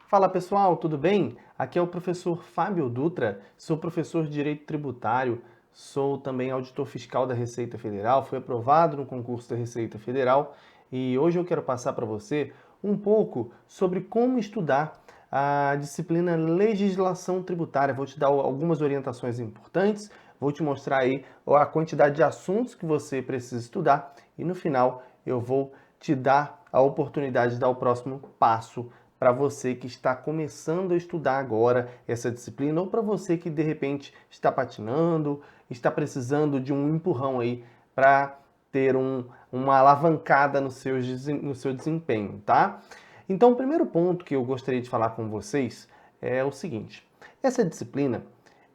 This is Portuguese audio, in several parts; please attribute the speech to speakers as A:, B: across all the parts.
A: Fala pessoal, tudo bem? Aqui é o professor Fábio Dutra, sou professor de Direito Tributário, sou também auditor fiscal da Receita Federal, fui aprovado no concurso da Receita Federal e hoje eu quero passar para você um pouco sobre como estudar a disciplina Legislação Tributária. Vou te dar algumas orientações importantes, vou te mostrar aí a quantidade de assuntos que você precisa estudar e no final eu vou te dar a oportunidade de dar o próximo passo para você que está começando a estudar agora essa disciplina ou para você que de repente está patinando, está precisando de um empurrão aí para ter uma alavancada no seu desempenho, tá? Então, o primeiro ponto que eu gostaria de falar com vocês é o seguinte: essa disciplina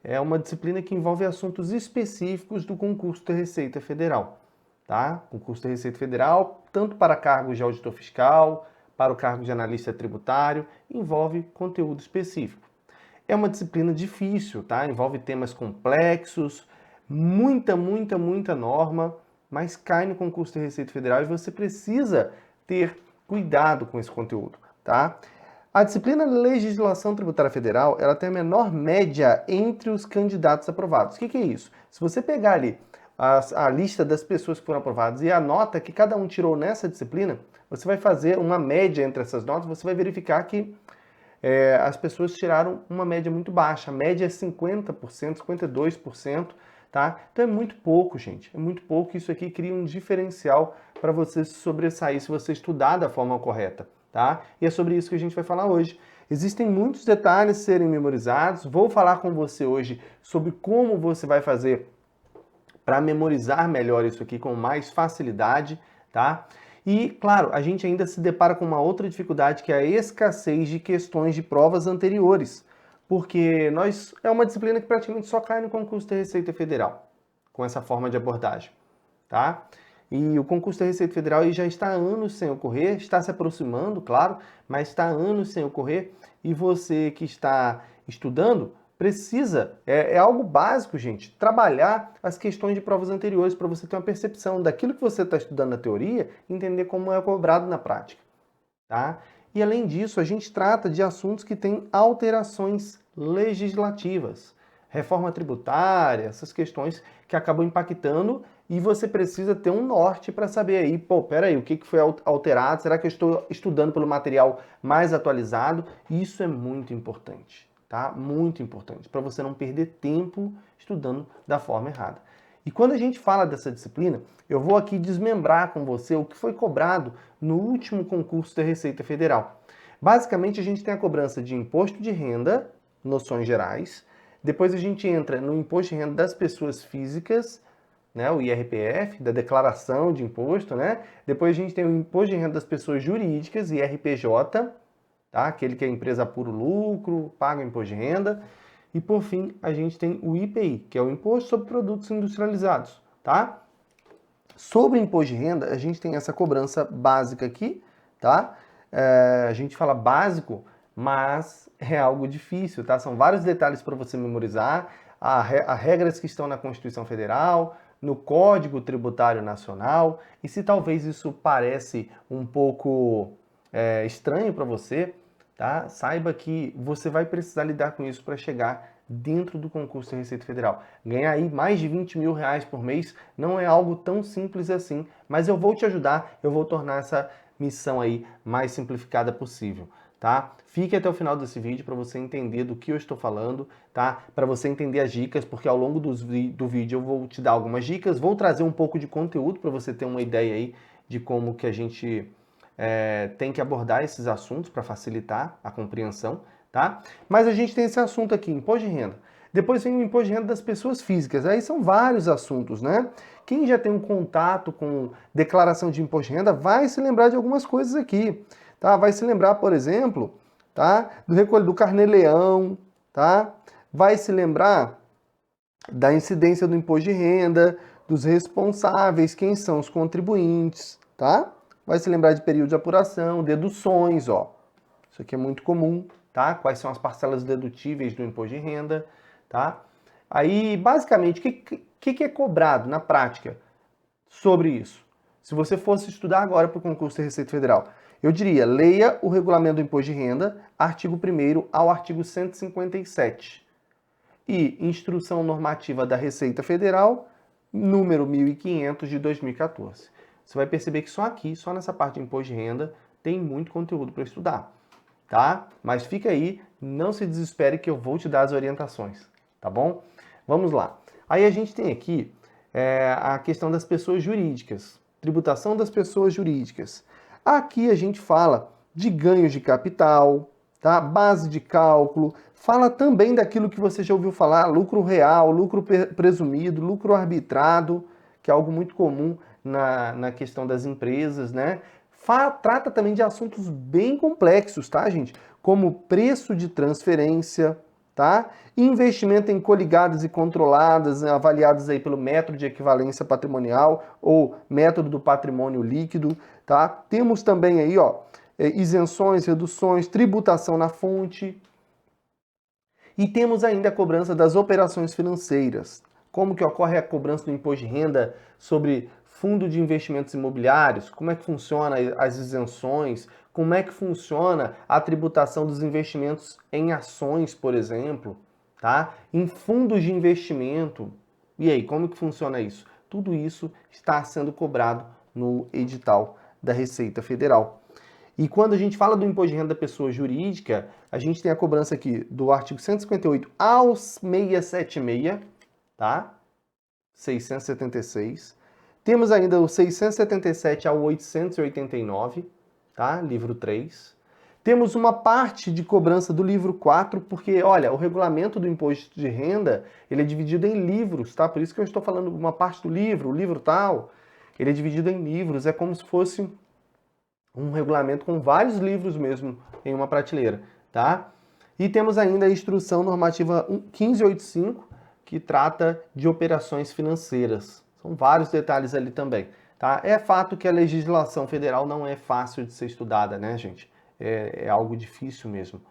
A: é uma disciplina que envolve assuntos específicos do concurso da Receita Federal, tá? Concurso da Receita Federal, tanto para cargos de auditor fiscal, para o cargo de analista tributário, envolve conteúdo específico. É uma disciplina difícil, tá? Envolve temas complexos, muita norma, mas cai no concurso da Receita Federal e você precisa ter cuidado com esse conteúdo, tá? A disciplina Legislação Tributária Federal, ela tem a menor média entre os candidatos aprovados. O que é isso? Se você pegar ali a lista das pessoas que foram aprovadas e a nota que cada um tirou nessa disciplina, você vai fazer uma média entre essas notas, você vai verificar que as pessoas tiraram uma média muito baixa. A média é 50%, 52%, tá? Então é muito pouco, gente. É muito pouco. Isso aqui cria um diferencial para você se sobressair se você estudar da forma correta, tá? E é sobre isso que a gente vai falar hoje. Existem muitos detalhes a serem memorizados. Vou falar com você hoje sobre como você vai fazer para memorizar melhor isso aqui com mais facilidade, tá? E, claro, a gente ainda se depara com uma outra dificuldade, que é a escassez de questões de provas anteriores, porque é uma disciplina que praticamente só cai no concurso da Receita Federal, com essa forma de abordagem, tá? E o concurso da Receita Federal já está há anos sem ocorrer, está se aproximando, claro, mas está há anos sem ocorrer, e você que está estudando precisa, é algo básico, gente, trabalhar as questões de provas anteriores para você ter uma percepção daquilo que você está estudando na teoria e entender como é cobrado na prática, tá? E além disso, a gente trata de assuntos que têm alterações legislativas, reforma tributária, essas questões que acabam impactando e você precisa ter um norte para saber aí, pô, peraí, o que foi alterado? Será que eu estou estudando pelo material mais atualizado? Isso é muito importante, tá? Muito importante, para você não perder tempo estudando da forma errada. E quando a gente fala dessa disciplina, eu vou aqui desmembrar com você o que foi cobrado no último concurso da Receita Federal. Basicamente, a gente tem a cobrança de imposto de renda, noções gerais. Depois a gente entra no imposto de renda das pessoas físicas, né, o IRPF, da declaração de imposto, né? Depois a gente tem o imposto de renda das pessoas jurídicas, IRPJ, tá? Aquele que é empresa puro lucro, paga imposto de renda. E por fim, a gente tem o IPI, que é o Imposto sobre Produtos Industrializados, tá? Sobre o imposto de renda, a gente tem essa cobrança básica aqui, tá? A gente fala básico, mas é algo difícil, tá? São vários detalhes para você memorizar, as regras que estão na Constituição Federal, no Código Tributário Nacional, e se talvez isso parece um pouco estranho para você, tá? Saiba que você vai precisar lidar com isso para chegar dentro do concurso da Receita Federal. Ganhar aí mais de 20 mil reais por mês não é algo tão simples assim, mas eu vou te ajudar, eu vou tornar essa missão aí mais simplificada possível, tá? Fique até o final desse vídeo para você entender do que eu estou falando, tá? Para você entender as dicas, porque ao longo do vídeo eu vou te dar algumas dicas, vou trazer um pouco de conteúdo para você ter uma ideia aí de como que a gente tem que abordar esses assuntos para facilitar a compreensão, tá? Mas a gente tem esse assunto aqui, imposto de renda. Depois vem o imposto de renda das pessoas físicas. Aí são vários assuntos, né? Quem já tem um contato com declaração de imposto de renda vai se lembrar de algumas coisas aqui, tá? Vai se lembrar, por exemplo, tá? Do recolho do carnê-leão, tá? Vai se lembrar da incidência do imposto de renda, dos responsáveis, quem são os contribuintes, tá? Vai se lembrar de período de apuração, deduções, ó. Isso aqui é muito comum, tá? Quais são as parcelas dedutíveis do imposto de renda, tá? Aí, basicamente, o que é cobrado na prática sobre isso? Se você fosse estudar agora para o concurso da Receita Federal, Eu diria, leia o Regulamento do Imposto de Renda, artigo 1º ao artigo 157. E Instrução Normativa da Receita Federal, número 1500 de 2014. Você vai perceber que só aqui, só nessa parte de imposto de renda, tem muito conteúdo para estudar, tá? Mas fica aí, não se desespere que eu vou te dar as orientações, tá bom? Vamos lá. Aí a gente tem aqui a questão das pessoas jurídicas, tributação das pessoas jurídicas. Aqui a gente fala de ganhos de capital, tá? Base de cálculo, fala também daquilo que você já ouviu falar, lucro real, lucro presumido, lucro arbitrado, que é algo muito comum na questão das empresas, né? Trata também de assuntos bem complexos, tá, gente? Como preço de transferência, tá? Investimento em coligadas e controladas, avaliadas aí pelo método de equivalência patrimonial ou método do patrimônio líquido, tá? Temos também aí, ó, isenções, reduções, tributação na fonte. E temos ainda a cobrança das operações financeiras. Como que ocorre a cobrança do imposto de renda sobre fundo de investimentos imobiliários? Como é que funciona as isenções? Como é que funciona a tributação dos investimentos em ações, por exemplo, tá? Em fundos de investimento. E aí, como que funciona isso? Tudo isso está sendo cobrado no edital da Receita Federal. E quando a gente fala do imposto de renda da pessoa jurídica, a gente tem a cobrança aqui do artigo 158 ao 676, tá? 676. Temos ainda o 677 ao 889, tá? Livro 3. Temos uma parte de cobrança do livro 4, porque, olha, o regulamento do imposto de renda, ele é dividido em livros, tá? Por isso que eu estou falando uma parte do livro, o livro tal, ele é dividido em livros, é como se fosse um regulamento com vários livros mesmo em uma prateleira, tá? E temos ainda a Instrução Normativa 1585, que trata de operações financeiras. São vários detalhes ali também, tá? É fato que a legislação federal não é fácil de ser estudada, né, gente? É algo difícil mesmo.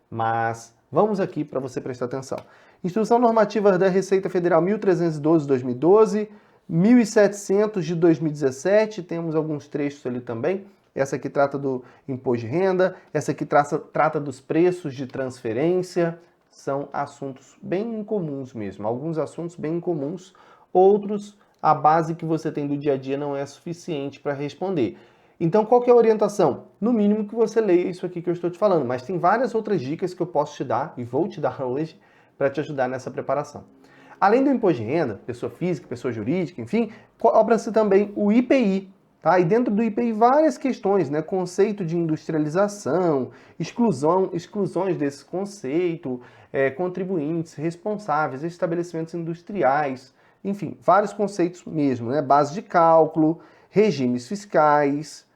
A: Mas vamos aqui para você prestar atenção. Instrução Normativa da Receita Federal 1312 de 2012, 1700 de 2017, temos alguns trechos ali também. Essa aqui trata do imposto de renda, essa aqui trata dos preços de transferência. São assuntos bem comuns mesmo, alguns assuntos bem comuns, outros a base que você tem do dia a dia não é suficiente para responder. Então, qual que é a orientação? No mínimo que você leia isso aqui que eu estou te falando, mas tem várias outras dicas que eu posso te dar e vou te dar hoje para te ajudar nessa preparação. Além do imposto de renda, pessoa física, pessoa jurídica, enfim, cobra-se também o IPI. Tá? E dentro do IPI várias questões, né? Conceito de industrialização, exclusões desse conceito, contribuintes, responsáveis, estabelecimentos industriais, enfim, vários conceitos mesmo, né? Base de cálculo, regimes fiscais,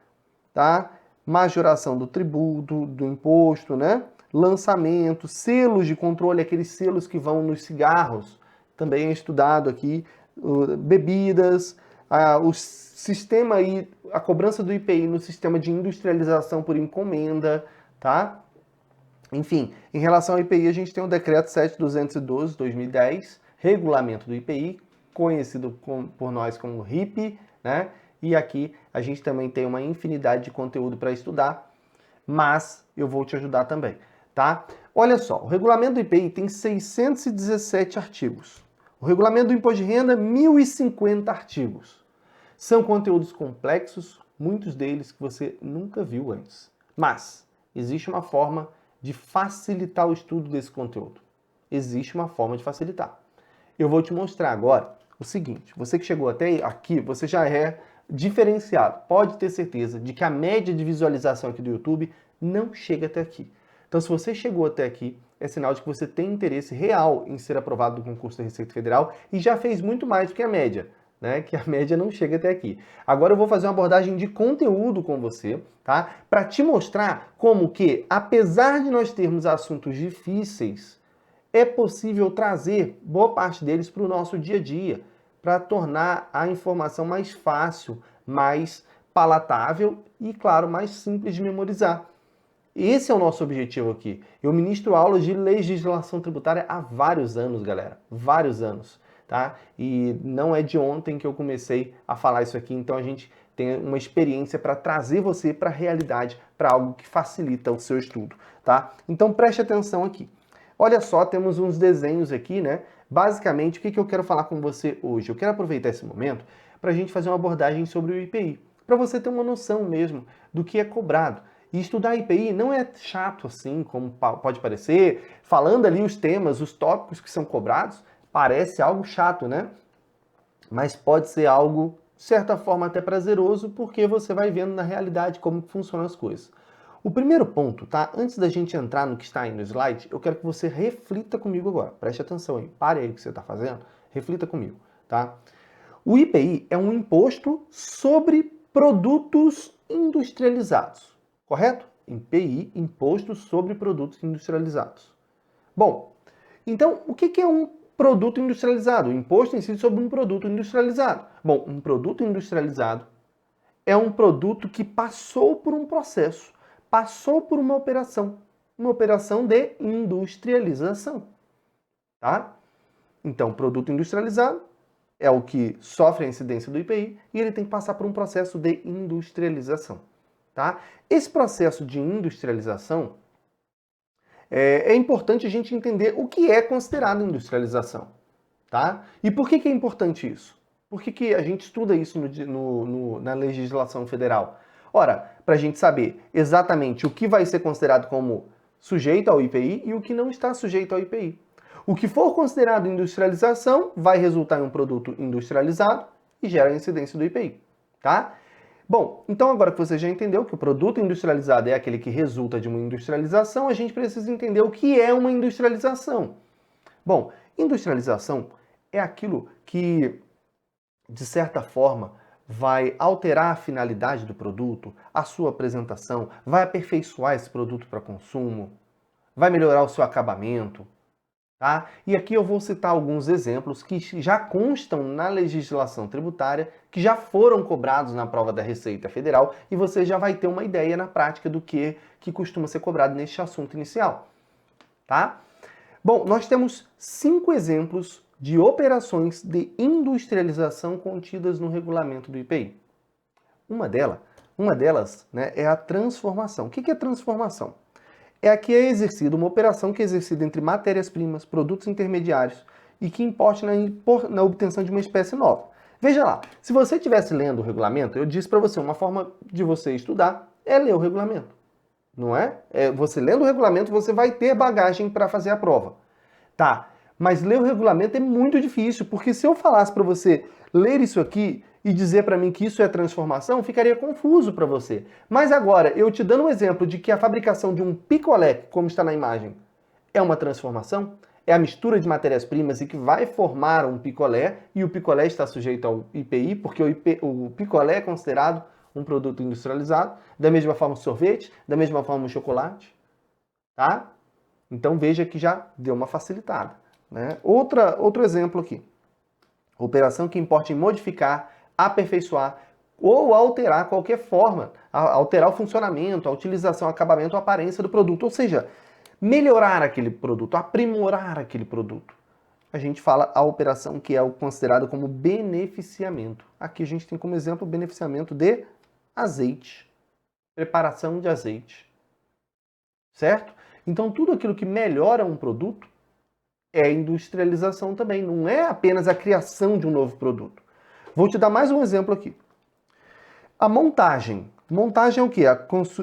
A: tá? Majoração do tributo, do imposto, né? Lançamento, selos de controle, aqueles selos que vão nos cigarros, também é estudado aqui, bebidas, o sistema aí, a cobrança do IPI no sistema de industrialização por encomenda, tá? Enfim, em relação ao IPI, a gente tem o decreto 7212 de 2010, regulamento do IPI, conhecido por nós como RIP, né? E aqui a gente também tem uma infinidade de conteúdo para estudar, mas eu vou te ajudar também, tá? Olha só, o regulamento do IPI tem 617 artigos. O regulamento do imposto de renda, 1050 artigos. São conteúdos complexos, muitos deles que você nunca viu antes. Mas existe uma forma de facilitar o estudo desse conteúdo. Existe uma forma de facilitar. Eu vou te mostrar agora o seguinte. Você que chegou até aqui, você já é diferenciado. Pode ter certeza de que a média de visualização aqui do YouTube não chega até aqui. Então, se você chegou até aqui, é sinal de que você tem interesse real em ser aprovado do concurso da Receita Federal e já fez muito mais do que a média, né? Que a média não chega até aqui. Agora eu vou fazer uma abordagem de conteúdo com você, tá? Para te mostrar como que, apesar de nós termos assuntos difíceis, é possível trazer boa parte deles para o nosso dia a dia, para tornar a informação mais fácil, mais palatável e, claro, mais simples de memorizar. Esse é o nosso objetivo aqui. Eu ministro aulas de legislação tributária há vários anos, galera. Vários anos, tá? E não é de ontem que eu comecei a falar isso aqui, então a gente tenha uma experiência para trazer você para a realidade, para algo que facilita o seu estudo, tá? Então preste atenção aqui. Olha só, temos uns desenhos aqui, né? Basicamente, o que eu quero falar com você hoje? Eu quero aproveitar esse momento para a gente fazer uma abordagem sobre o IPI, para você ter uma noção mesmo do que é cobrado. E estudar IPI não é chato assim, como pode parecer. Falando ali os temas, os tópicos que são cobrados, parece algo chato, né? Mas pode ser algo, de certa forma, até prazeroso, porque você vai vendo na realidade como funcionam as coisas. O primeiro ponto, tá? Antes da gente entrar no que está aí no slide, eu quero que você reflita comigo agora. Preste atenção aí. Pare aí o que você está fazendo. Reflita comigo, tá? O IPI é um imposto sobre produtos industrializados, correto? IPI, Imposto sobre Produtos Industrializados. Bom, então o que é um produto industrializado? O imposto incide sobre um produto industrializado. Bom, um produto industrializado é um produto que passou por um processo, passou por uma operação de industrialização, tá? Então, produto industrializado é o que sofre a incidência do IPI e ele tem que passar por um processo de industrialização, tá? Esse processo de industrialização é importante a gente entender o que é considerado industrialização, tá? E por que é importante isso? Por que a gente estuda isso na legislação federal? Ora, para a gente saber exatamente o que vai ser considerado como sujeito ao IPI e o que não está sujeito ao IPI. O que for considerado industrialização vai resultar em um produto industrializado e gera a incidência do IPI, tá? Bom, então agora que você já entendeu que o produto industrializado é aquele que resulta de uma industrialização, a gente precisa entender o que é uma industrialização. Bom, industrialização é aquilo que, de certa forma, vai alterar a finalidade do produto, a sua apresentação, vai aperfeiçoar esse produto para consumo, vai melhorar o seu acabamento, tá? E aqui eu vou citar alguns exemplos que já constam na legislação tributária, que já foram cobrados na prova da Receita Federal, e você já vai ter uma ideia na prática do que costuma ser cobrado neste assunto inicial, tá? Bom, nós temos 5 exemplos de operações de industrialização contidas no regulamento do IPI. Uma delas, né, é a transformação. O que é transformação? É a que é exercida, uma operação que é exercida entre matérias-primas, produtos intermediários e que importe na obtenção de uma espécie nova. Veja lá, se você estivesse lendo o regulamento, eu disse para você, uma forma de você estudar é ler o regulamento, não é? Você lendo o regulamento, você vai ter bagagem para fazer a prova. Tá, mas ler o regulamento é muito difícil, porque se eu falasse para você ler isso aqui e dizer para mim que isso é transformação, ficaria confuso para você. Mas agora, eu te dando um exemplo de que a fabricação de um picolé, como está na imagem, é uma transformação, é a mistura de matérias-primas e que vai formar um picolé, e o picolé está sujeito ao IPI, porque o picolé é considerado um produto industrializado, da mesma forma o sorvete, da mesma forma o chocolate, tá? Então veja que já deu uma facilitada, né? Outro exemplo aqui. Operação que importa em modificar, aperfeiçoar ou alterar qualquer forma, alterar o funcionamento, a utilização, o acabamento, a aparência do produto, ou seja, melhorar aquele produto, aprimorar aquele produto. A gente fala a operação que é o considerado como beneficiamento. Aqui a gente tem como exemplo o beneficiamento de azeite, preparação de azeite, certo? Então tudo aquilo que melhora um produto é industrialização também, não é apenas a criação de um novo produto. Vou te dar mais um exemplo aqui. A montagem. Montagem é o quê?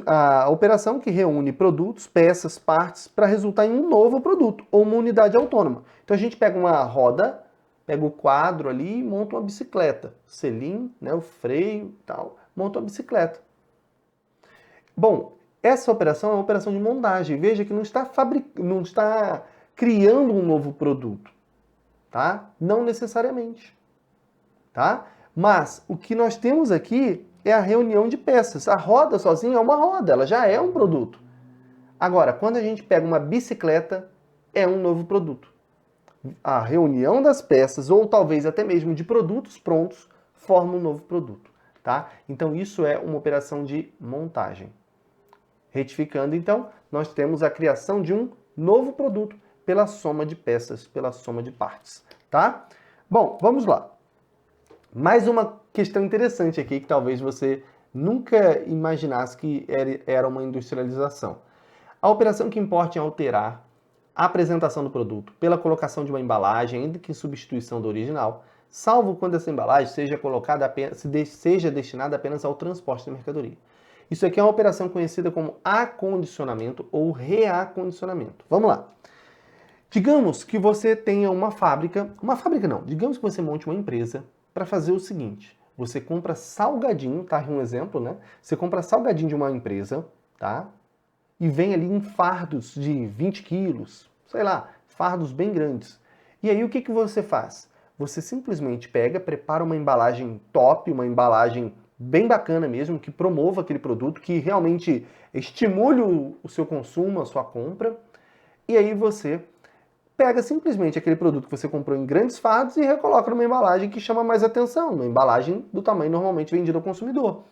A: A operação que reúne produtos, peças, partes para resultar em um novo produto ou uma unidade autônoma. Então a gente pega uma roda, pega o quadro ali e monta uma bicicleta. O selim, né, o freio e tal, monta uma bicicleta. Bom, essa operação é uma operação de montagem. Veja que não está criando um novo produto, tá? Não necessariamente, tá? Mas o que nós temos aqui é a reunião de peças. A roda sozinha é uma roda, ela já é um produto. Agora, quando a gente pega uma bicicleta, é um novo produto. A reunião das peças, ou talvez até mesmo de produtos prontos, forma um novo produto, tá? Então isso é uma operação de montagem. Retificando, então, nós temos a criação de um novo produto pela soma de peças, pela soma de partes, tá? Bom, vamos lá. Mais uma questão interessante aqui que talvez você nunca imaginasse que era uma industrialização. A operação que importa em alterar a apresentação do produto pela colocação de uma embalagem, ainda que em substituição do original, salvo quando essa embalagem seja colocada seja destinada apenas ao transporte da mercadoria. Isso aqui é uma operação conhecida como acondicionamento ou reacondicionamento. Vamos lá. Digamos que você tenha uma fábrica não, digamos que você monte uma empresa para fazer o seguinte: você compra salgadinho, tá? Um exemplo, né? Você compra salgadinho de uma empresa, tá? E vem ali em fardos de 20 quilos, sei lá, fardos bem grandes. E aí o que você faz? Você simplesmente pega, prepara uma embalagem top, uma embalagem bem bacana mesmo, que promova aquele produto, que realmente estimule o seu consumo, a sua compra, e aí você pega simplesmente aquele produto que você comprou em grandes fardos e recoloca numa embalagem que chama mais atenção, uma embalagem do tamanho normalmente vendido ao consumidor.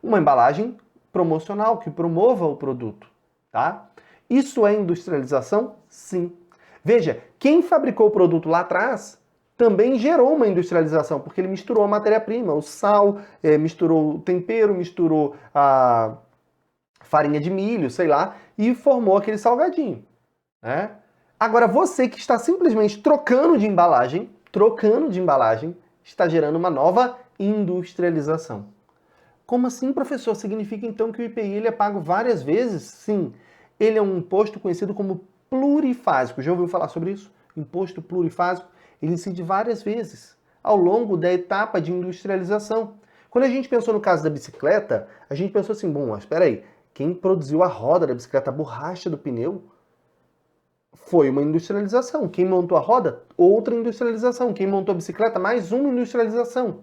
A: Uma embalagem promocional que promova o produto, tá? Isso é industrialização? Sim. Veja, quem fabricou o produto lá atrás também gerou uma industrialização, porque ele misturou a matéria-prima, o sal, misturou o tempero, misturou a farinha de milho, sei lá, e formou aquele salgadinho, né? Agora, você que está simplesmente trocando de embalagem, está gerando uma nova industrialização. Como assim, professor? Significa então que o IPI ele é pago várias vezes? Sim. Ele é um imposto conhecido como plurifásico. Já ouviu falar sobre isso? Imposto plurifásico. Ele incide várias vezes ao longo da etapa de industrialização. Quando a gente pensou no caso da bicicleta, a gente pensou assim, bom, mas espera aí, quem produziu a roda da bicicleta, a borracha do pneu, foi uma industrialização. Quem montou a roda, outra industrialização. Quem montou a bicicleta, mais uma industrialização.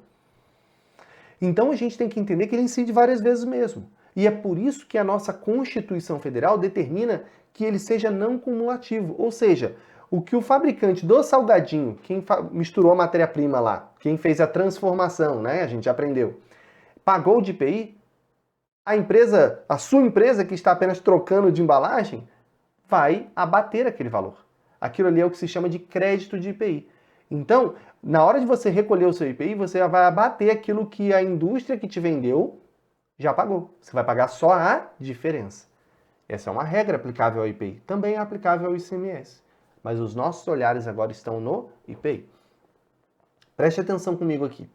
A: Então a gente tem que entender que ele incide várias vezes mesmo. E é por isso que a nossa Constituição Federal determina que ele seja não cumulativo. Ou seja, o que o fabricante do salgadinho, quem misturou a matéria-prima lá, quem fez a transformação, né? A gente aprendeu, pagou de IPI, a sua empresa que está apenas trocando de embalagem, vai abater aquele valor. Aquilo ali é o que se chama de crédito de IPI. Então, na hora de você recolher o seu IPI, você vai abater aquilo que a indústria que te vendeu já pagou. Você vai pagar só a diferença. Essa é uma regra aplicável ao IPI. Também é aplicável ao ICMS. Mas os nossos olhares agora estão no IPI. Preste atenção comigo aqui.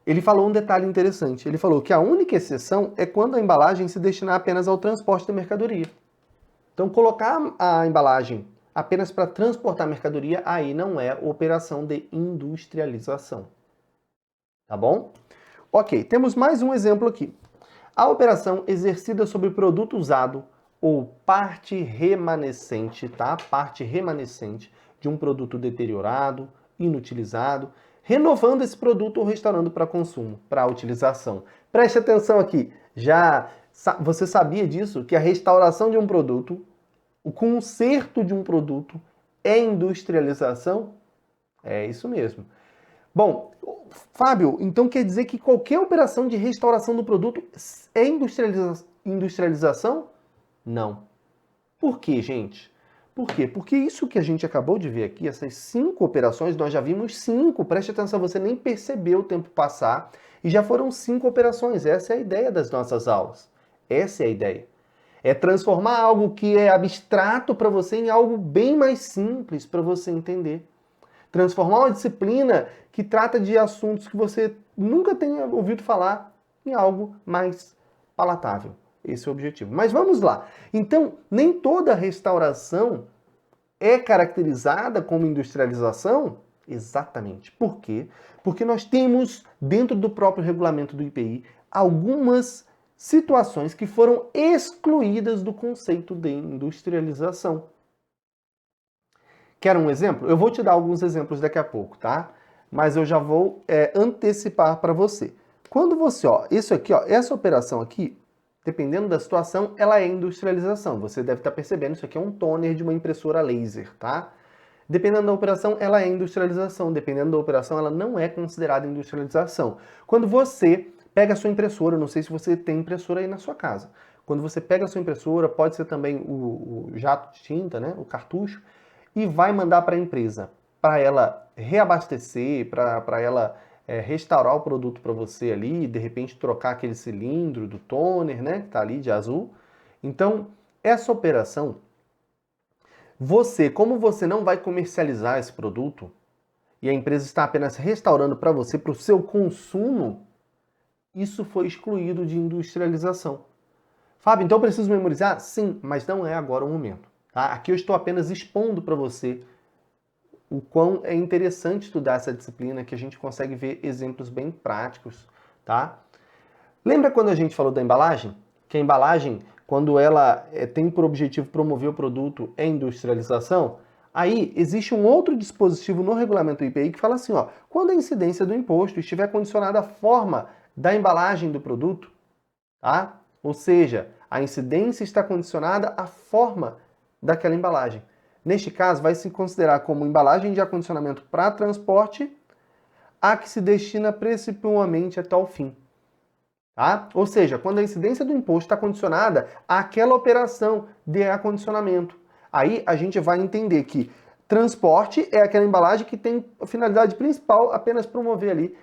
A: Ele falou um detalhe interessante. Ele falou que a única exceção é quando a embalagem se destinar apenas ao transporte da mercadoria. Então, colocar a embalagem apenas para transportar mercadoria, aí não é operação de industrialização. Tá bom? Ok, temos mais um exemplo aqui. A operação exercida sobre produto usado ou parte remanescente, tá? Parte remanescente de um produto deteriorado, inutilizado, renovando esse produto ou restaurando para consumo, para utilização. Preste atenção aqui. Você sabia disso? Que a restauração de um produto, o conserto de um produto é industrialização? É isso mesmo. Bom, Fábio, então quer dizer que qualquer operação de restauração do produto é industrialização? Não. Por quê, gente? Por quê? Porque isso que a gente acabou de ver aqui, essas 5 operações, nós já vimos 5. Preste atenção, você nem percebeu o tempo passar e já foram 5 operações. Essa é a ideia das nossas aulas. Essa é a ideia. É transformar algo que é abstrato para você em algo bem mais simples para você entender. Transformar uma disciplina que trata de assuntos que você nunca tenha ouvido falar em algo mais palatável. Esse é o objetivo. Mas vamos lá. Então, nem toda restauração é caracterizada como industrialização? Exatamente. Por quê? Porque nós temos, dentro do próprio regulamento do IPI, algumas situações que foram excluídas do conceito de industrialização. Quer um exemplo? Eu vou te dar alguns exemplos daqui a pouco, tá? Mas eu já vou antecipar para você. Quando você, isso aqui, essa operação aqui, dependendo da situação, ela é industrialização. Você deve estar percebendo, isso aqui é um toner de uma impressora laser, tá? Dependendo da operação, ela é industrialização. Dependendo da operação, ela não é considerada industrialização. Quando você pega a sua impressora, não sei se você tem impressora aí na sua casa. Quando você pega a sua impressora, pode ser também o jato de tinta, né, o cartucho, e vai mandar para a empresa, para ela reabastecer, para ela restaurar o produto para você ali, de repente trocar aquele cilindro do toner, né, que está ali de azul. Então, essa operação, como você não vai comercializar esse produto, e a empresa está apenas restaurando para você, para o seu consumo, isso foi excluído de industrialização. Fábio, então eu preciso memorizar? Sim, mas não é agora o momento. Tá? Aqui eu estou apenas expondo para você o quão é interessante estudar essa disciplina, que a gente consegue ver exemplos bem práticos. Tá? Lembra quando a gente falou da embalagem? Que a embalagem, quando ela tem por objetivo promover o produto, é industrialização? Aí existe um outro dispositivo no regulamento IPI que fala assim, ó, quando a incidência do imposto estiver condicionada à forma da embalagem do produto, tá? Ou seja, a incidência está condicionada à forma daquela embalagem. Neste caso, vai se considerar como embalagem de acondicionamento para transporte a que se destina principalmente a tal fim. Tá? Ou seja, quando a incidência do imposto está condicionada àquela operação de acondicionamento. Aí a gente vai entender que transporte é aquela embalagem que tem a finalidade principal apenas promover ali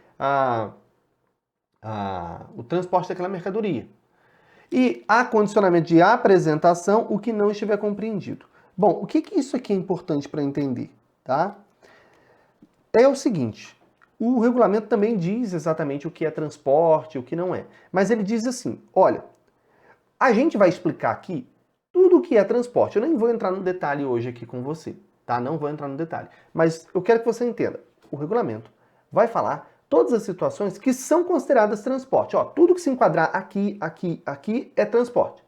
A: o transporte daquela mercadoria. E acondicionamento de apresentação, o que não estiver compreendido. Bom, o que isso aqui é importante para entender? Tá? É o seguinte, o regulamento também diz exatamente o que é transporte, o que não é. Mas ele diz assim, olha, a gente vai explicar aqui tudo o que é transporte. Eu nem vou entrar no detalhe hoje aqui com você, tá? Não vou entrar no detalhe. Mas eu quero que você entenda. O regulamento vai falar todas as situações que são consideradas transporte. Ó, tudo que se enquadrar aqui, aqui, aqui é transporte.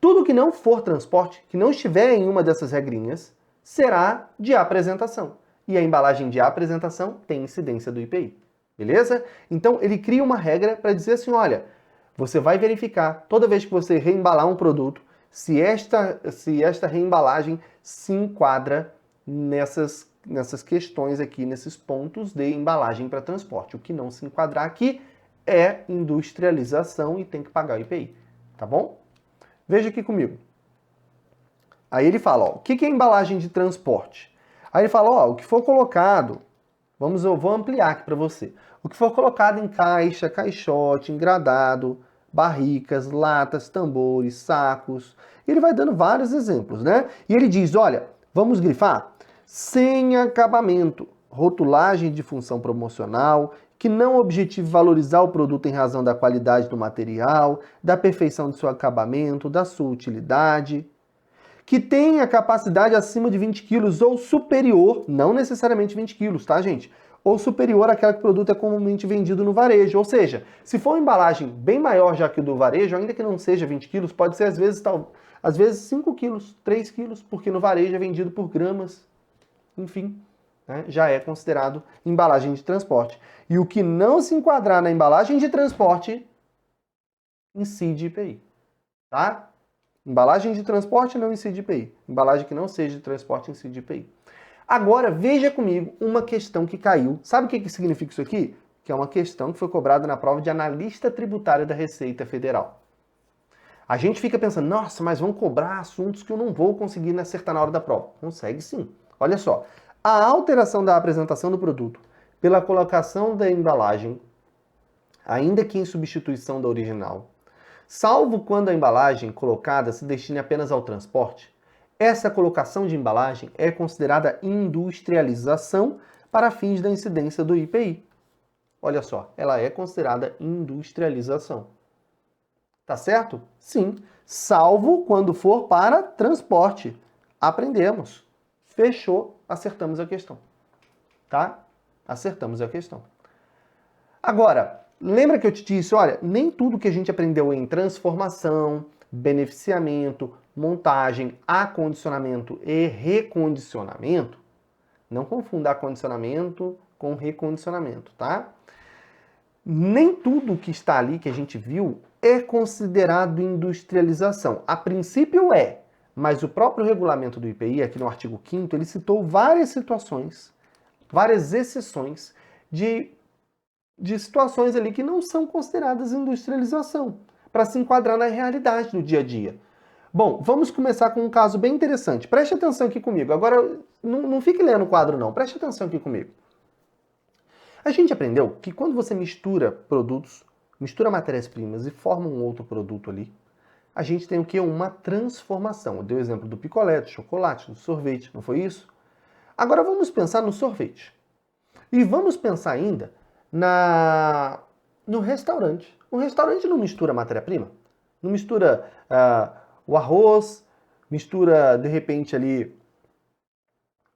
A: Tudo que não for transporte, que não estiver em uma dessas regrinhas, será de apresentação. E a embalagem de apresentação tem incidência do IPI. Beleza? Então ele cria uma regra para dizer assim, olha, você vai verificar toda vez que você reembalar um produto, se esta reembalagem se enquadra nessas questões aqui, nesses pontos de embalagem para transporte. O que não se enquadrar aqui é industrialização e tem que pagar o IPI. Tá bom? Veja aqui comigo. Aí ele fala, ó, o que é embalagem de transporte? Aí ele fala, ó, o que for colocado, eu vou ampliar aqui para você. O que for colocado em caixa, caixote, engradado, barricas, latas, tambores, sacos. Ele vai dando vários exemplos, né? E ele diz, olha, vamos grifar? Sem acabamento, rotulagem de função promocional, que não objetive valorizar o produto em razão da qualidade do material, da perfeição de seu acabamento, da sua utilidade, que tenha capacidade acima de 20 quilos ou superior, não necessariamente 20 quilos, tá, gente? Ou superior àquela que o produto é comumente vendido no varejo. Ou seja, se for uma embalagem bem maior já que o do varejo, ainda que não seja 20 quilos, pode ser às vezes 5 quilos, 3 quilos, porque no varejo é vendido por gramas. Enfim, né, já é considerado embalagem de transporte. E o que não se enquadrar na embalagem de transporte incide IPI, tá? Embalagem de transporte não incide IPI. Embalagem que não seja de transporte incide IPI. Agora, veja comigo uma questão que caiu. Sabe o que significa isso aqui? Que é uma questão que foi cobrada na prova de analista tributário da Receita Federal. A gente fica pensando, nossa, mas vão cobrar assuntos que eu não vou conseguir acertar na hora da prova. Consegue sim. Olha só, a alteração da apresentação do produto pela colocação da embalagem, ainda que em substituição da original, salvo quando a embalagem colocada se destine apenas ao transporte, essa colocação de embalagem é considerada industrialização para fins da incidência do IPI. Olha só, ela é considerada industrialização. Tá certo? Sim, salvo quando for para transporte. Aprendemos. Fechou, acertamos a questão. Tá? Acertamos a questão. Agora, lembra que eu te disse, olha, nem tudo que a gente aprendeu em transformação, beneficiamento, montagem, acondicionamento e recondicionamento, não confunda acondicionamento com recondicionamento, tá? Nem tudo que está ali, que a gente viu, é considerado industrialização. A princípio é, mas o próprio regulamento do IPI, aqui no artigo 5º, ele citou várias situações, várias exceções de situações ali que não são consideradas industrialização, para se enquadrar na realidade do dia a dia. Bom, vamos começar com um caso bem interessante. Preste atenção aqui comigo. Agora, não fique lendo o quadro não, preste atenção aqui comigo. A gente aprendeu que quando você mistura produtos, mistura matérias-primas e forma um outro produto ali, a gente tem o quê? Uma transformação. Eu dei o exemplo do picolé, do chocolate, do sorvete, não foi isso? Agora vamos pensar no sorvete. E vamos pensar ainda no restaurante. O restaurante não mistura matéria-prima? Não mistura o arroz, mistura de repente ali,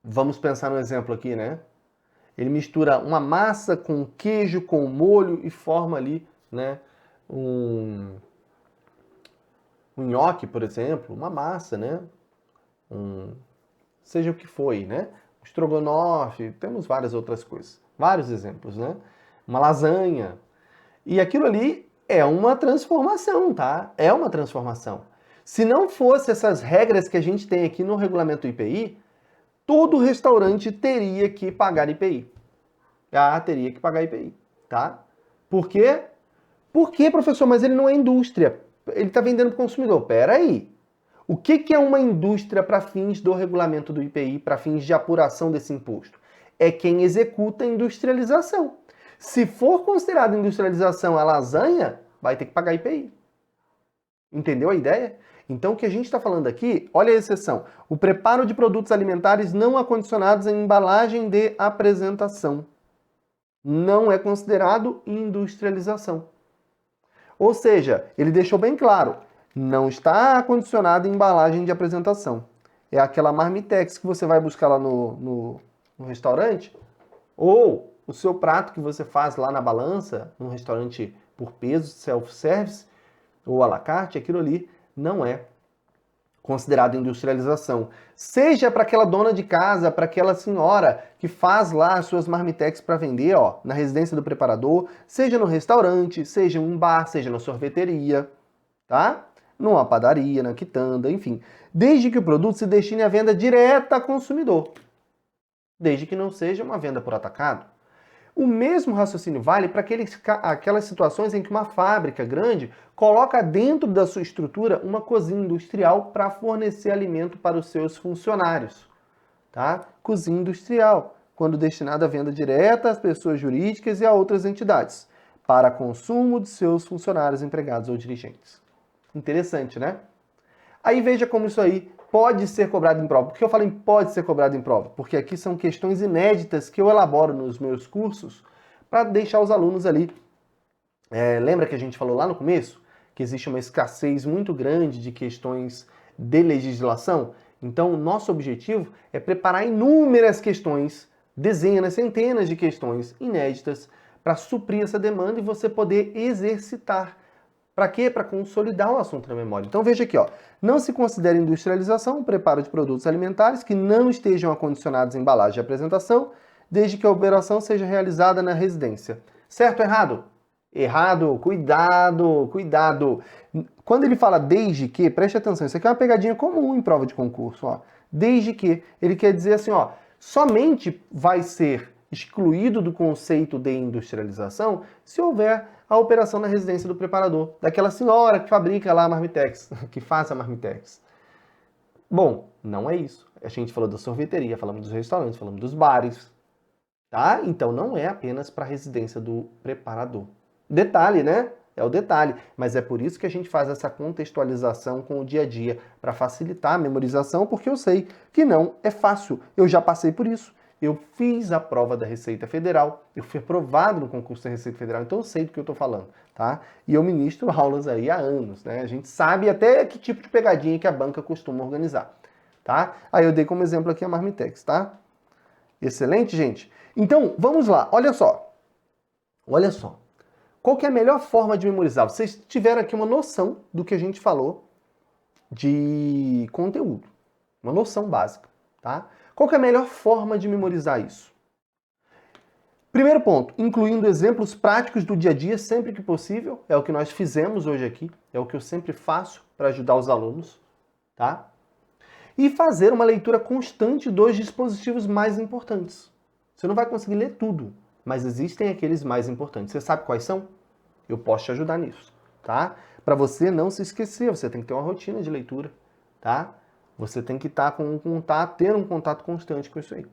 A: vamos pensar no exemplo aqui, né? Ele mistura uma massa com queijo, com molho e forma ali, né, um nhoque, por exemplo, uma massa, né? Seja o que foi, né? Estrogonofe, temos várias outras coisas. Vários exemplos, né? Uma lasanha. E aquilo ali é uma transformação, tá? É uma transformação. Se não fosse essas regras que a gente tem aqui no regulamento IPI, todo restaurante teria que pagar IPI. Teria que pagar IPI, tá? Por quê? Por quê, professor? Mas ele não é indústria. Ele está vendendo para o consumidor. Pera aí. O que é uma indústria para fins do regulamento do IPI, para fins de apuração desse imposto? É quem executa a industrialização. Se for considerada industrialização a lasanha, vai ter que pagar IPI. Entendeu a ideia? Então, o que a gente está falando aqui, olha a exceção. O preparo de produtos alimentares não acondicionados em embalagem de apresentação. Não é considerado industrialização. Ou seja, ele deixou bem claro, não está acondicionado em embalagem de apresentação. É aquela marmitex que você vai buscar lá no restaurante, ou o seu prato que você faz lá na balança, num restaurante por peso, self-service, ou à la carte, aquilo ali não é considerado industrialização. Seja para aquela dona de casa, para aquela senhora que faz lá as suas marmitex para vender, ó, na residência do preparador, seja no restaurante, seja em um bar, seja na sorveteria, tá? Numa padaria, na quitanda, enfim. Desde que o produto se destine à venda direta ao consumidor. Desde que não seja uma venda por atacado. O mesmo raciocínio vale para aquelas situações em que uma fábrica grande coloca dentro da sua estrutura uma cozinha industrial para fornecer alimento para os seus funcionários. Tá? Cozinha industrial, quando destinada à venda direta às pessoas jurídicas e a outras entidades, para consumo de seus funcionários, empregados ou dirigentes. Interessante, né? Aí veja como isso aí pode ser cobrado em prova. Por que eu falo em pode ser cobrado em prova? Porque aqui são questões inéditas que eu elaboro nos meus cursos para deixar os alunos ali. Lembra que a gente falou lá no começo que existe uma escassez muito grande de questões de legislação? Então, o nosso objetivo é preparar inúmeras questões, dezenas, centenas de questões inéditas para suprir essa demanda e você poder exercitar. Para quê? Para consolidar o assunto na memória. Então veja aqui, ó. Não se considera industrialização o preparo de produtos alimentares que não estejam acondicionados em embalagem de apresentação, desde que a operação seja realizada na residência. Certo ou errado? Errado. Cuidado, cuidado. Quando ele fala desde que, preste atenção, isso aqui é uma pegadinha comum em prova de concurso, ó. Desde que, ele quer dizer assim, ó, somente vai ser excluído do conceito de industrialização se houver a operação na residência do preparador, daquela senhora que fabrica lá a marmitex, que faz a marmitex. Bom, não é isso. A gente falou da sorveteria, falamos dos restaurantes, falamos dos bares, tá? Então não é apenas para a residência do preparador. Detalhe, né? É o detalhe, mas é por isso que a gente faz essa contextualização com o dia a dia, para facilitar a memorização, porque eu sei que não é fácil. Eu já passei por isso. Eu fiz a prova da Receita Federal, eu fui aprovado no concurso da Receita Federal, então eu sei do que eu estou falando, tá? E eu ministro aulas aí há anos, né? A gente sabe até que tipo de pegadinha que a banca costuma organizar, tá? Aí eu dei como exemplo aqui a Marmitex, tá? Excelente, gente? Então, vamos lá, olha só. Olha só. Qual que é a melhor forma de memorizar? Vocês tiveram aqui uma noção do que a gente falou de conteúdo. Uma noção básica, tá? Qual que é a melhor forma de memorizar isso? Primeiro ponto, incluindo exemplos práticos do dia a dia sempre que possível. É o que nós fizemos hoje aqui, é o que eu sempre faço para ajudar os alunos, tá? E fazer uma leitura constante dos dispositivos mais importantes. Você não vai conseguir ler tudo, mas existem aqueles mais importantes. Você sabe quais são? Eu posso te ajudar nisso, tá? Para você não se esquecer, você tem que ter uma rotina de leitura, tá? Você tem que estar com um contato, ter um contato constante com isso aí.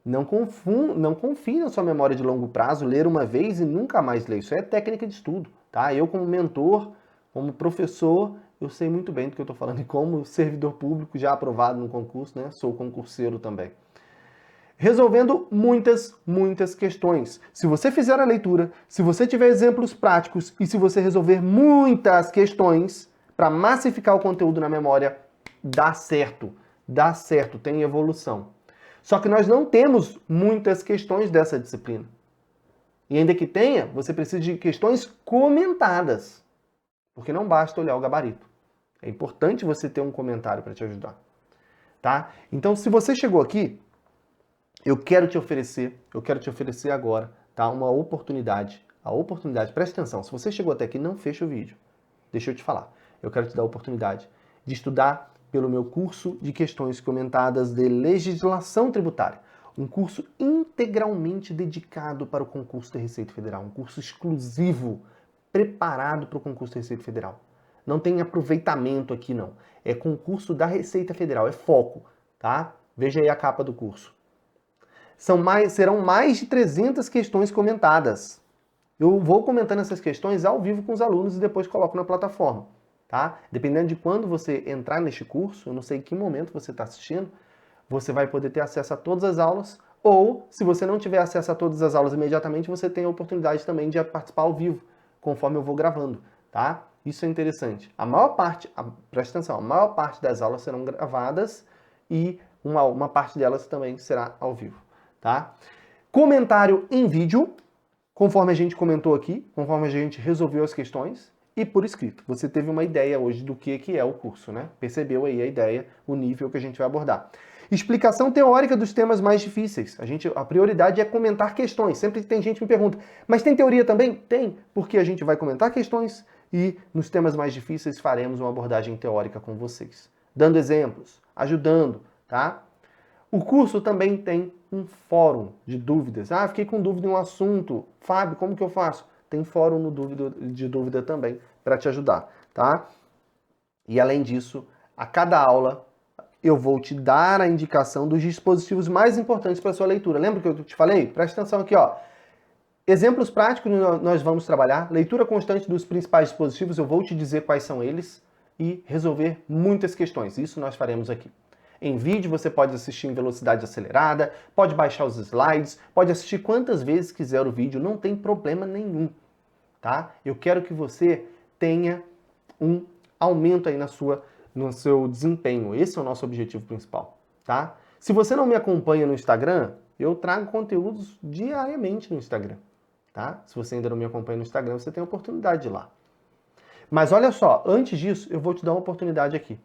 A: Não confie na sua memória de longo prazo, ler uma vez e nunca mais ler. Isso é técnica de estudo, tá? Eu, como mentor, como professor, eu sei muito bem do que eu estou falando. E como servidor público já aprovado no concurso, né? Sou concurseiro também. Resolvendo muitas questões. Se você fizer a leitura, se você tiver exemplos práticos e se você resolver muitas questões para massificar o conteúdo na memória, dá certo, tem evolução. Só que nós não temos muitas questões dessa disciplina. E ainda que tenha, você precisa de questões comentadas, porque não basta olhar o gabarito. É importante você ter um comentário para te ajudar, tá? Então, se você chegou aqui, eu quero te oferecer agora, tá? Uma oportunidade. A oportunidade, presta atenção, se você chegou até aqui, não fecha o vídeo. Deixa eu te falar. Eu quero te dar a oportunidade de estudar pelo meu curso de questões comentadas de legislação tributária. Um curso integralmente dedicado para o concurso da Receita Federal. Um curso exclusivo, preparado para o concurso da Receita Federal. Não tem aproveitamento aqui, não. É concurso da Receita Federal, é foco, tá? Veja aí a capa do curso. Serão mais de 300 questões comentadas. Eu vou comentando essas questões ao vivo com os alunos e depois coloco na plataforma, tá? Dependendo de quando você entrar neste curso, eu não sei em que momento você está assistindo, você vai poder ter acesso a todas as aulas, ou, se você não tiver acesso a todas as aulas imediatamente, você tem a oportunidade também de participar ao vivo, conforme eu vou gravando, tá? Isso é interessante. Presta atenção, a maior parte das aulas serão gravadas e uma parte delas também será ao vivo, tá? Comentário em vídeo, conforme a gente comentou aqui, conforme a gente resolveu as questões, e por escrito. Você teve uma ideia hoje do que é o curso, né? Percebeu aí a ideia, o nível que a gente vai abordar. Explicação teórica dos temas mais difíceis. A prioridade é comentar questões. Sempre tem gente que me pergunta, mas tem teoria também? Tem, porque a gente vai comentar questões e nos temas mais difíceis faremos uma abordagem teórica com vocês. Dando exemplos, ajudando, tá? O curso também tem um fórum de dúvidas. Ah, fiquei com dúvida em um assunto. Fábio, como que eu faço? Tem fórum de dúvida também para te ajudar, tá? E além disso, a cada aula eu vou te dar a indicação dos dispositivos mais importantes para a sua leitura. Lembra que eu te falei? Presta atenção aqui, ó. Exemplos práticos nós vamos trabalhar. Leitura constante dos principais dispositivos, eu vou te dizer quais são eles e resolver muitas questões. Isso nós faremos aqui. Em vídeo você pode assistir em velocidade acelerada, pode baixar os slides, pode assistir quantas vezes quiser o vídeo, não tem problema nenhum, tá? Eu quero que você tenha um aumento aí no seu desempenho. Esse é o nosso objetivo principal, tá? Se você não me acompanha no Instagram, eu trago conteúdos diariamente no Instagram, tá? Se você ainda não me acompanha no Instagram, você tem a oportunidade de ir lá. Mas olha só, antes disso, eu vou te dar uma oportunidade aqui.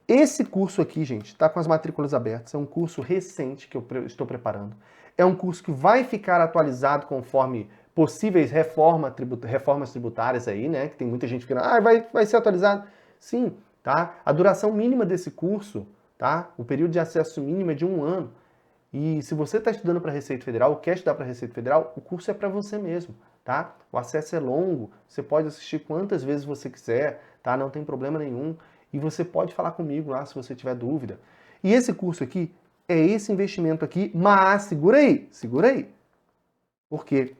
A: Esse curso aqui, gente, está com as matrículas abertas. É um curso recente que eu estou preparando. É um curso que vai ficar atualizado conforme possíveis reformas tributárias aí, né? Que tem muita gente que vai ser atualizado. Sim, tá? A duração mínima desse curso, tá? O período de acesso mínimo é de 1 ano. E se você está estudando para a Receita Federal, quer estudar para a Receita Federal, o curso é para você mesmo, tá? O acesso é longo, você pode assistir quantas vezes você quiser, tá? Não tem problema nenhum. E você pode falar comigo lá se você tiver dúvida. E esse curso aqui é esse investimento aqui, mas segura aí. Porque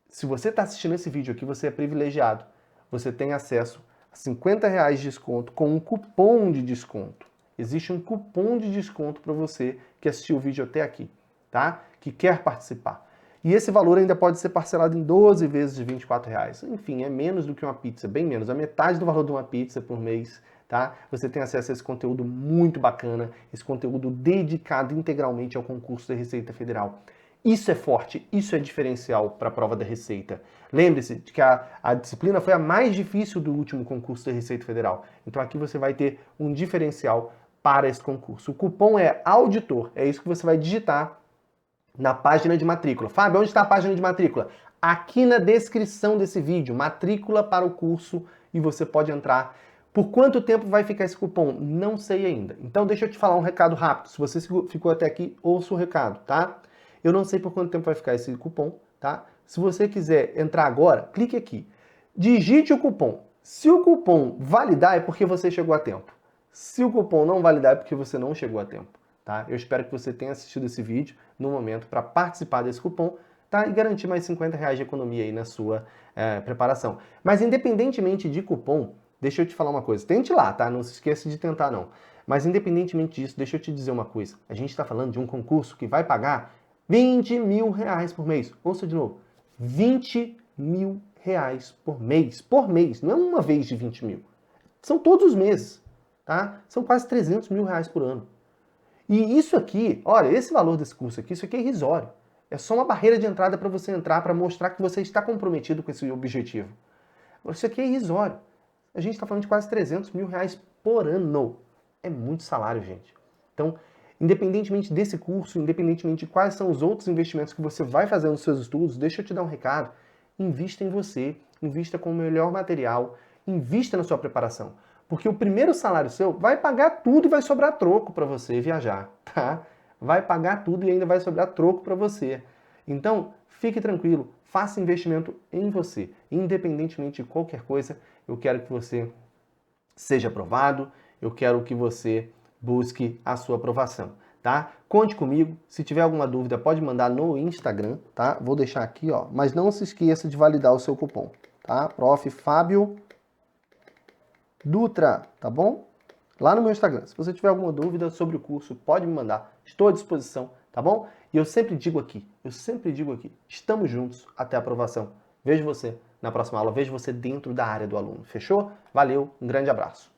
A: se você está assistindo esse vídeo aqui, você é privilegiado. Você tem acesso a R$50 de desconto com um cupom de desconto. Existe um cupom de desconto para você que assistiu o vídeo até aqui, tá? Que quer participar. E esse valor ainda pode ser parcelado em 12 vezes de R$24. Enfim, é menos do que uma pizza, bem menos. A metade do valor de uma pizza por mês. Tá? Você tem acesso a esse conteúdo muito bacana, esse conteúdo dedicado integralmente ao concurso da Receita Federal. Isso é forte, isso é diferencial para a prova da Receita. Lembre-se de que a disciplina foi a mais difícil do último concurso da Receita Federal. Então aqui você vai ter um diferencial para esse concurso. O cupom é auditor, é isso que você vai digitar na página de matrícula. Fábio, onde está a página de matrícula? Aqui na descrição desse vídeo, matrícula para o curso e você pode entrar. Por quanto tempo vai ficar esse cupom? Não sei ainda. Então deixa eu te falar um recado rápido. Se você ficou até aqui, ouça o recado, tá? Eu não sei por quanto tempo vai ficar esse cupom, tá? Se você quiser entrar agora, clique aqui. Digite o cupom. Se o cupom validar, é porque você chegou a tempo. Se o cupom não validar, é porque você não chegou a tempo, tá? Eu espero que você tenha assistido esse vídeo no momento para participar desse cupom, tá? E garantir mais R$ 50 de economia aí na sua preparação. Mas independentemente de cupom, deixa eu te falar uma coisa. Tente lá, tá? Não se esqueça de tentar, não. Mas independentemente disso, deixa eu te dizer uma coisa. A gente está falando de um concurso que vai pagar R$ 20 mil por mês. Ouça de novo. R$ 20 mil por mês. Por mês. Não é uma vez de 20 mil. São todos os meses, tá? São quase R$ 300 mil por ano. E isso aqui, olha, esse valor desse curso aqui, isso aqui é irrisório. É só uma barreira de entrada para você entrar, para mostrar que você está comprometido com esse objetivo. Isso aqui é irrisório. A gente está falando de quase R$ 300 mil por ano. É muito salário, gente. Então, independentemente desse curso, independentemente de quais são os outros investimentos que você vai fazer nos seus estudos, deixa eu te dar um recado. Invista em você, invista com o melhor material, invista na sua preparação. Porque o primeiro salário seu vai pagar tudo e vai sobrar troco para você viajar, tá? Vai pagar tudo e ainda vai sobrar troco para você. Então, fique tranquilo, faça investimento em você. Independentemente de qualquer coisa, eu quero que você seja aprovado, eu quero que você busque a sua aprovação, tá? Conte comigo, se tiver alguma dúvida pode mandar no Instagram, tá? Vou deixar aqui, ó, mas não se esqueça de validar o seu cupom, tá? Prof. Fábio Dutra, tá bom? Lá no meu Instagram. Se você tiver alguma dúvida sobre o curso, pode me mandar. Estou à disposição, tá bom? E eu sempre digo aqui, estamos juntos até a aprovação. Vejo você na próxima aula, vejo você dentro da área do aluno. Fechou? Valeu, um grande abraço.